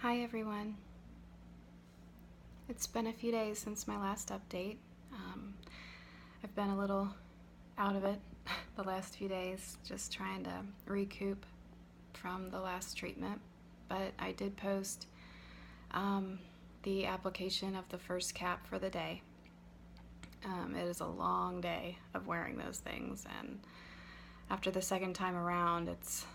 Hi everyone. It's been a few days since my last update. I've been a little out of it the last few days, just trying to recoup from the last treatment. But I did post the application of the first cap for the day. It is a long day of wearing those things, and after the second time around, it's,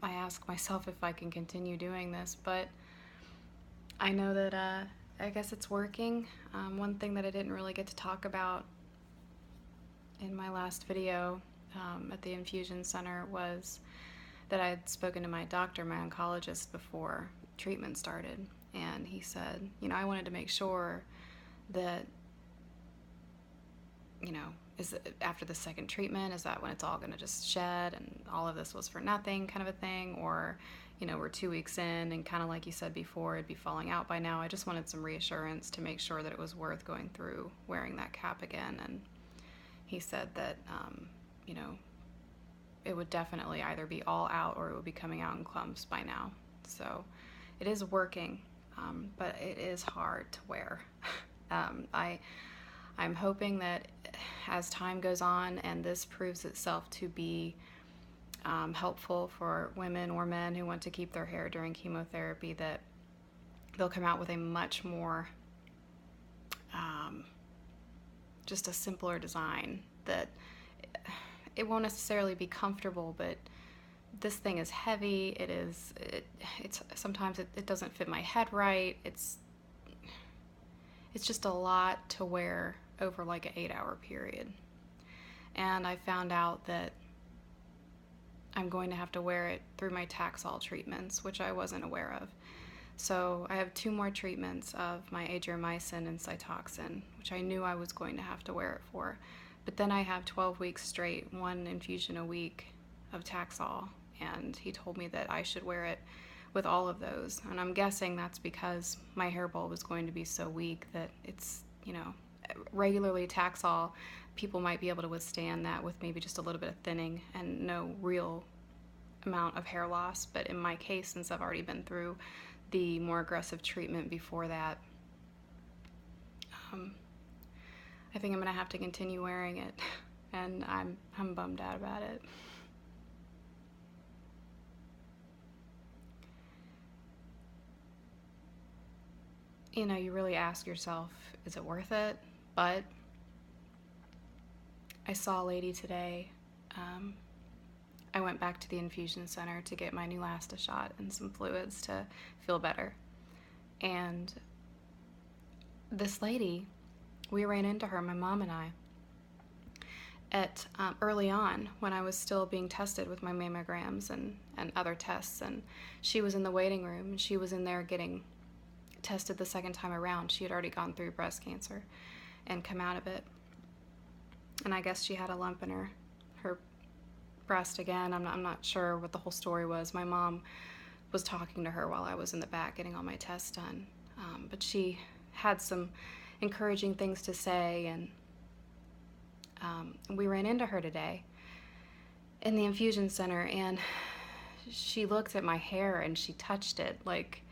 I ask myself if I can continue doing this, but I know that I guess it's working. One thing that I didn't really get to talk about in my last video at the infusion center was that I had spoken to my doctor, my oncologist, before treatment started, and he said, I wanted to make sure that, is it after the second treatment, is that when it's all going to just shed and all of this was for nothing kind of a thing, or we're 2 weeks in and kind of like you said before, it'd be falling out by now. I just wanted some reassurance to make sure that it was worth going through wearing that cap again. And he said that it would definitely either be all out or it would be coming out in clumps by now. So it is working, but it is hard to wear. I'm hoping that as time goes on and this proves itself to be helpful for women or men who want to keep their hair during chemotherapy, that they'll come out with a much more, just a simpler design, that it won't necessarily be comfortable, but this thing is heavy. It's sometimes it doesn't fit my head right. It's just a lot to wear over like an 8-hour period. And I found out that I'm going to have to wear it through my Taxol treatments, which I wasn't aware of. So I have 2 more treatments of my adriamycin and Cytoxan, which I knew I was going to have to wear it for. But then I have 12 weeks straight, 1 infusion a week of Taxol, and he told me that I should wear it with all of those. And I'm guessing that's because my hair bulb is going to be so weak that it's, regularly Taxol, people might be able to withstand that with maybe just a little bit of thinning and no real amount of hair loss. But in my case, since I've already been through the more aggressive treatment before that, I think I'm gonna have to continue wearing it, and I'm bummed out about it. You really ask yourself, is it worth it? But I saw a lady today. I went back to the infusion center to get my Neulasta shot and some fluids to feel better. And this lady, we ran into her, my mom and I, at early on when I was still being tested with my mammograms and other tests. And she was in the waiting room, and she was in there getting tested the second time around. She had already gone through breast cancer and come out of it. And I guess she had a lump in her breast again. I'm not sure what the whole story was. My mom was talking to her while I was in the back getting all my tests done. But she had some encouraging things to say, and we ran into her today in the infusion center, and she looked at my hair and she touched it like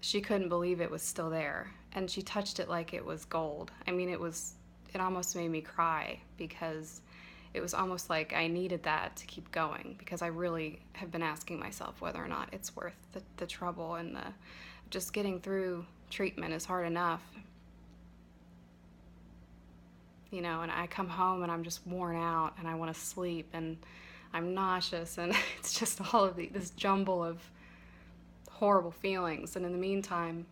she couldn't believe it was still there, and she touched it like it was gold. I mean, it almost made me cry, because it was almost like I needed that to keep going, because I really have been asking myself whether or not it's worth the trouble, and just getting through treatment is hard enough. And I come home and I'm just worn out and I want to sleep and I'm nauseous, and it's just all of this jumble of horrible feelings. And in the meantime,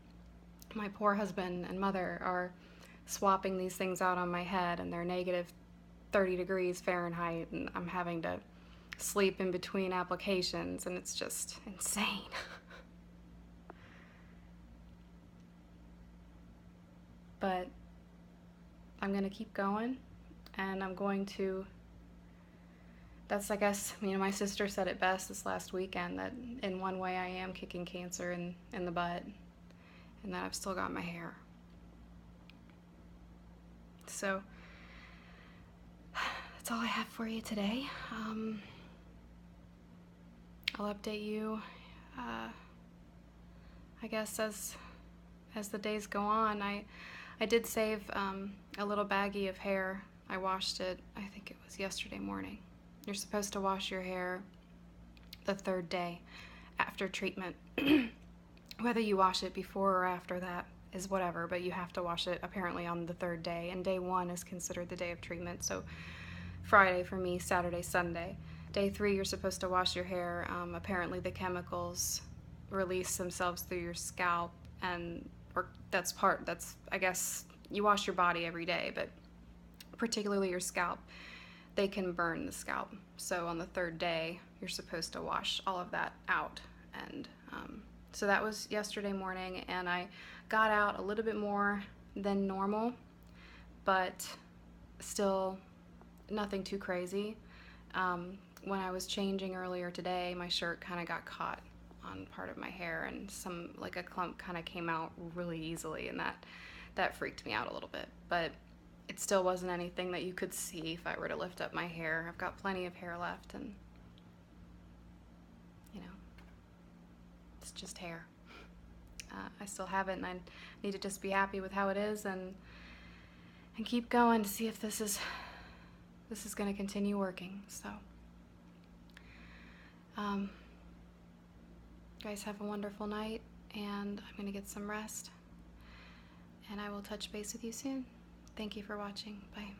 my poor husband and mother are swapping these things out on my head, and they're negative 30 degrees Fahrenheit, and I'm having to sleep in between applications, and it's just insane. But I'm going to keep going, and I'm going to, I guess, my sister said it best this last weekend, that in one way I am kicking cancer in the butt, and that I've still got my hair. So that's all I have for you today. I'll update you, I guess, as the days go on. I did save a little baggie of hair. I washed it, I think it was yesterday morning. You're supposed to wash your hair the 3rd day after treatment. Whether you wash it before or after that is whatever, but you have to wash it apparently on the 3rd day, and day 1 is considered the day of treatment. So Friday for me, Saturday, Sunday. Day 3, you're supposed to wash your hair. Apparently the chemicals release themselves through your scalp, and I guess you wash your body every day, but particularly your scalp, they can burn the scalp. So on the 3rd day, you're supposed to wash all of that out. And so that was yesterday morning, and I got out a little bit more than normal, but still nothing too crazy. When I was changing earlier today, my shirt kind of got caught on part of my hair, and like a clump kind of came out really easily, and that freaked me out a little bit. But it still wasn't anything that you could see if I were to lift up my hair. I've got plenty of hair left, and it's just hair. I still have it, and I need to just be happy with how it is, and keep going to see if this is going to continue working. So, guys, have a wonderful night, and I'm going to get some rest, and I will touch base with you soon. Thank you for watching. Bye.